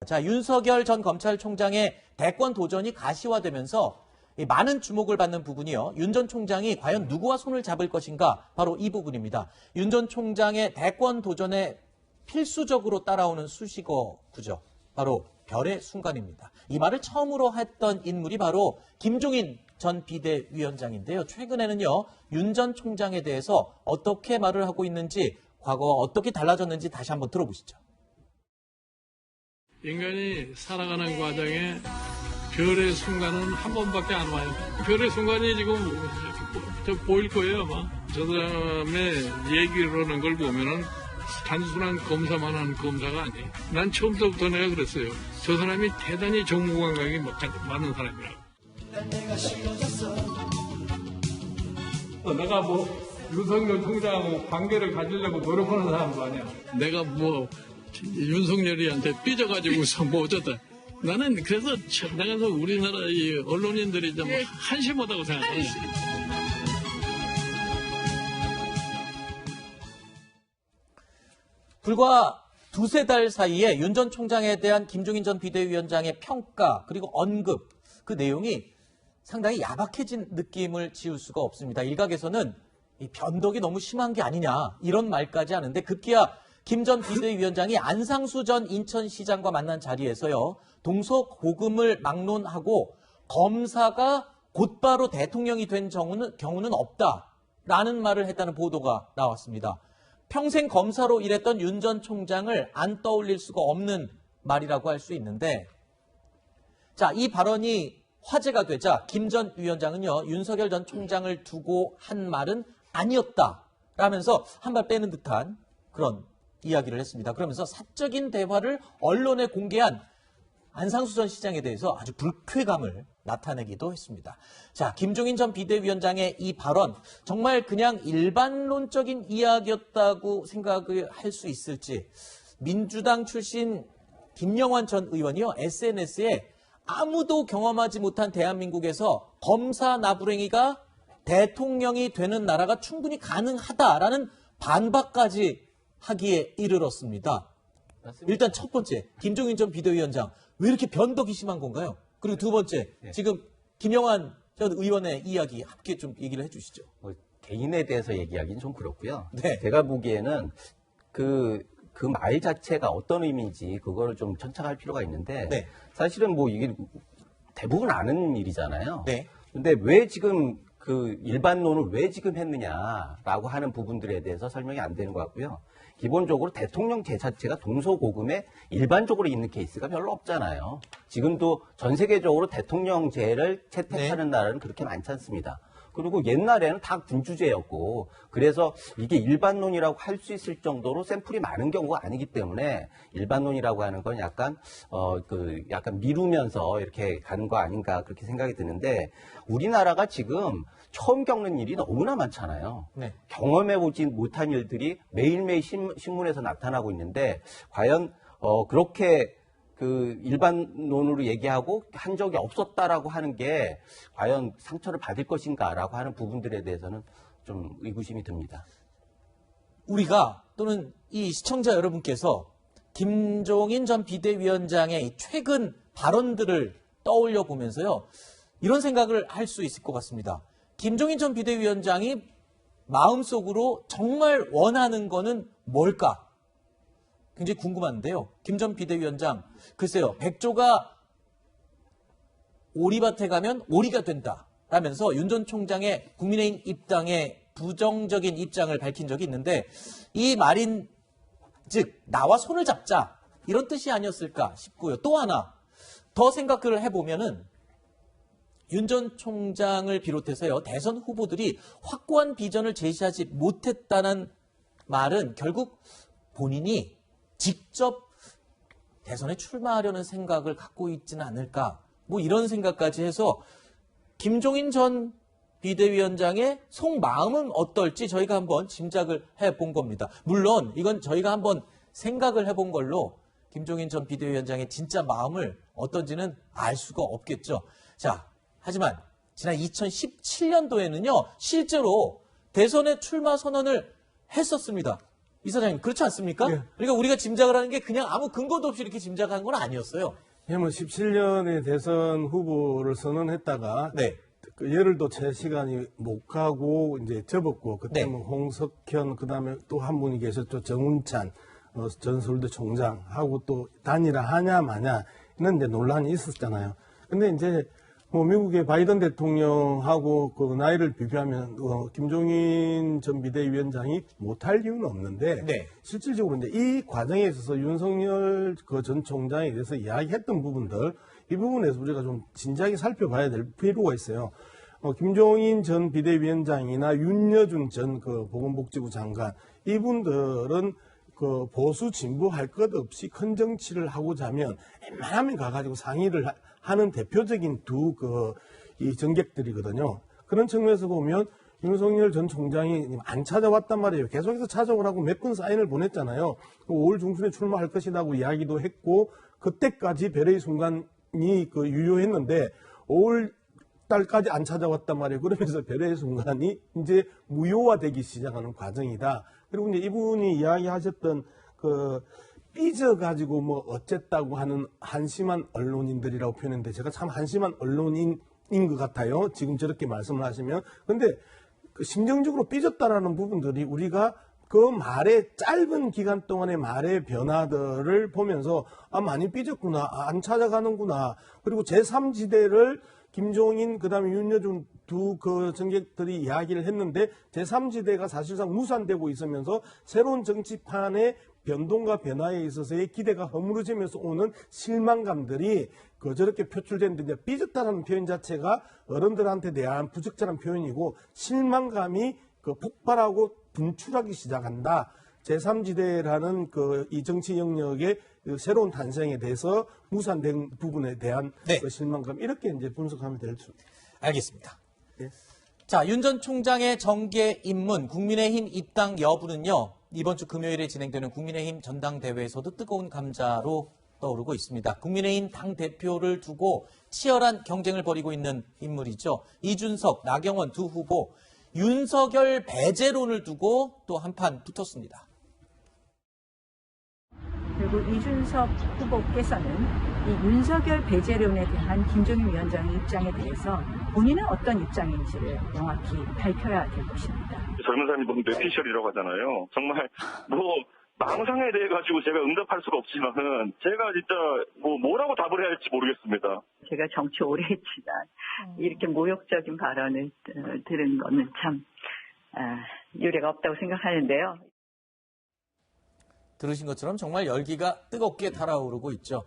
자, 윤석열 전 검찰총장의 대권 도전이 가시화되면서 많은 주목을 받는 부분이요. 윤 전 총장이 과연 누구와 손을 잡을 것인가? 바로 이 부분입니다. 윤 전 총장의 대권 도전에 필수적으로 따라오는 수식어구죠. 바로 별의 순간입니다. 이 말을 처음으로 했던 인물이 바로 김종인 전 비대위원장인데요. 최근에는요, 윤 전 총장에 대해서 어떻게 말을 하고 있는지, 과거와 어떻게 달라졌는지 다시 한번 들어보시죠. 인간이 살아가는 과정에 별의 순간은 한 번밖에 안 와요. 별의 순간이 지금 저 보일 거예요, 아마. 저 사람의 얘기로는 걸 보면은 단순한 검사만 하는 검사가 아니에요. 난 처음부터 내가 그랬어요. 저 사람이 대단히 정보감각이 많은 사람이라고. 내가 윤석열 총장하고 관계를 가지려고 노력하는 사람도 아니야. 내가 윤석열이한테 삐져가지고서 어쩌다. 나는 그래서 나가서 우리나라 이 언론인들이 좀 한심하다고 생각해요. 불과 두세 달 사이에 윤 전 총장에 대한 김종인 전 비대위원장의 평가 그리고 언급 그 내용이 상당히 야박해진 느낌을 지울 수가 없습니다. 일각에서는 이 변덕이 너무 심한 게 아니냐 이런 말까지 하는데 급기야 김 전 비대위원장이 안상수 전 인천시장과 만난 자리에서요. 동서고금을 막론하고 검사가 곧바로 대통령이 된 경우는 없다라는 말을 했다는 보도가 나왔습니다. 평생 검사로 일했던 윤 전 총장을 안 떠올릴 수가 없는 말이라고 할 수 있는데 자, 이 발언이 화제가 되자 김 전 위원장은요. 윤석열 전 총장을 두고 한 말은 아니었다라면서 한 발 빼는 듯한 그런 이야기를 했습니다. 그러면서 사적인 대화를 언론에 공개한 안상수 전 시장에 대해서 아주 불쾌감을 나타내기도 했습니다. 자, 김종인 전 비대위원장의 이 발언 정말 그냥 일반론적인 이야기였다고 생각을 할 수 있을지 민주당 출신 김영환 전 의원이요. SNS에 아무도 경험하지 못한 대한민국에서 검사 나부랭이가 대통령이 되는 나라가 충분히 가능하다라는 반박까지 하기에 이르렀습니다. 맞습니다. 일단 첫 번째, 김종인 전 비대위원장 왜 이렇게 변덕이 심한 건가요? 그리고 두 번째, 지금 김영환 전 의원의 이야기 함께 좀 얘기를 해주시죠. 개인에 대해서 얘기하기는 좀 그렇고요. 네. 제가 보기에는 그 말 자체가 어떤 의미인지 그거를 좀 천착할 필요가 있는데 네. 사실은 이게 대부분 아는 일이잖아요. 네. 근데 왜 지금 그 일반론을 왜 지금 했느냐라고 하는 부분들에 대해서 설명이 안 되는 것 같고요. 기본적으로 대통령제 자체가 동서고금에 일반적으로 있는 케이스가 별로 없잖아요. 지금도 전 세계적으로 대통령제를 채택하는 나라는 그렇게 많지 않습니다. 그리고 옛날에는 다 군주제였고 그래서 이게 일반론이라고 할 수 있을 정도로 샘플이 많은 경우가 아니기 때문에 일반론이라고 하는 건 약간 약간 미루면서 이렇게 가는 거 아닌가 그렇게 생각이 드는데 우리나라가 지금 처음 겪는 일이 너무나 많잖아요. 네. 경험해보지 못한 일들이 매일매일 신문에서 나타나고 있는데 과연 그렇게 그 일반론으로 얘기하고 한 적이 없었다라고 하는 게 과연 상처를 받을 것인가라고 하는 부분들에 대해서는 좀 의구심이 듭니다. 우리가 또는 이 시청자 여러분께서 김종인 전 비대위원장의 최근 발언들을 떠올려 보면서요. 이런 생각을 할 수 있을 것 같습니다. 김종인 전 비대위원장이 마음속으로 정말 원하는 거는 뭘까? 굉장히 궁금한데요. 김 전 비대위원장, 글쎄요. 백조가 오리밭에 가면 오리가 된다. 라면서 윤 전 총장의 국민의힘 입당에 부정적인 입장을 밝힌 적이 있는데 이 말인 즉 나와 손을 잡자 이런 뜻이 아니었을까 싶고요. 또 하나 더 생각을 해보면은 윤 전 총장을 비롯해서요. 대선 후보들이 확고한 비전을 제시하지 못했다는 말은 결국 본인이 직접 대선에 출마하려는 생각을 갖고 있지는 않을까. 이런 생각까지 해서 김종인 전 비대위원장의 속마음은 어떨지 저희가 한번 짐작을 해본 겁니다. 물론 이건 저희가 한번 생각을 해본 걸로 김종인 전 비대위원장의 진짜 마음을 어떤지는 알 수가 없겠죠. 자, 하지만 지난 2017년도에는요. 실제로 대선에 출마 선언을 했었습니다. 이사장님, 그렇지 않습니까? 예. 그러니까 우리가 짐작을 하는 게 그냥 아무 근거도 없이 이렇게 짐작한 건 아니었어요. 왜냐면 17년에 대선 후보를 선언했다가 네. 그 열흘도 채 시간이 못 가고 이제 접었고 그때 네. 뭐 홍석현 그다음에 또 한 분이 계셨죠. 정운찬 전 서울대 총장하고 또 단일화 하냐 마냐 이런 이제 논란이 있었잖아요. 근데 이제 뭐 미국의 바이든 대통령하고 그 나이를 비교하면 김종인 전 비대위원장이 못할 이유는 없는데 네. 실질적으로 이제 이 과정에 있어서 윤석열 그 전 총장에 대해서 이야기했던 부분들 이 부분에서 우리가 좀 진지하게 살펴봐야 될 필요가 있어요. 김종인 전 비대위원장이나 윤여준 전 그 보건복지부 장관 이분들은 그 보수 진보 할 것 없이 큰 정치를 하고자 하면 웬만하면 가가지고 상의를 하는 대표적인 두 이 정객들이거든요. 그런 측면에서 보면 윤석열 전 총장이 안 찾아왔단 말이에요. 계속해서 찾아오라고 몇 건 사인을 보냈잖아요. 5월 중순에 출마할 것이라고 이야기도 했고 그때까지 별의 순간이 그 유효했는데 5월 달까지 안 찾아왔단 말이에요. 그러면서 별의 순간이 이제 무효화되기 시작하는 과정이다. 그리고 이제 이분이 이야기하셨던 그 삐져가지고 뭐 어쨌다고 하는 한심한 언론인들이라고 표현했는데 제가 참 한심한 언론인인 것 같아요. 지금 저렇게 말씀을 하시면. 근데 그 심정적으로 삐졌다라는 부분들이 우리가 그 말의 짧은 기간 동안의 말의 변화들을 보면서 아 많이 삐졌구나. 안 찾아가는구나. 그리고 제3지대를 김종인 그다음에 윤여준 두 그 정객들이 이야기를 했는데 제3지대가 사실상 무산되고 있으면서 새로운 정치판의 변동과 변화에 있어서의 기대가 허물어지면서 오는 실망감들이 그 저렇게 표출됐는데 이제 삐졌다는 표현 자체가 어른들한테 대한 부적절한 표현이고 실망감이 그 폭발하고 분출하기 시작한다. 제3지대라는 그 이 정치 영역의 그 새로운 탄생에 대해서 무산된 부분에 대한 네. 그 실망감 이렇게 이제 분석하면 될 수. 알겠습니다. 예. 자, 윤 전 총장의 정계 입문, 국민의힘 입당 여부는요, 이번 주 금요일에 진행되는 국민의힘 전당대회에서도 뜨거운 감자로 떠오르고 있습니다. 국민의힘 당대표를 두고 치열한 경쟁을 벌이고 있는 인물이죠. 이준석, 나경원 두 후보, 윤석열 배제론을 두고 또 한판 붙었습니다. 그리고 이준석 후보께서는 이 윤석열 배제론에 대한 김종인 위원장의 입장에 대해서 본인은 어떤 입장인지를 명확히 밝혀야 될 것입니다. 젊은 사람이 보면 뇌피셜이라고 하잖아요. 정말 뭐 망상에 대해 가지고 제가 응답할 수가 없지만은 제가 진짜 뭐라고 답을 해야 할지 모르겠습니다. 제가 정치 오래 했지만 이렇게 모욕적인 발언을 들은 거는 참 유례가 없다고 생각하는데요. 들으신 것처럼 정말 열기가 뜨겁게 달아오르고 있죠.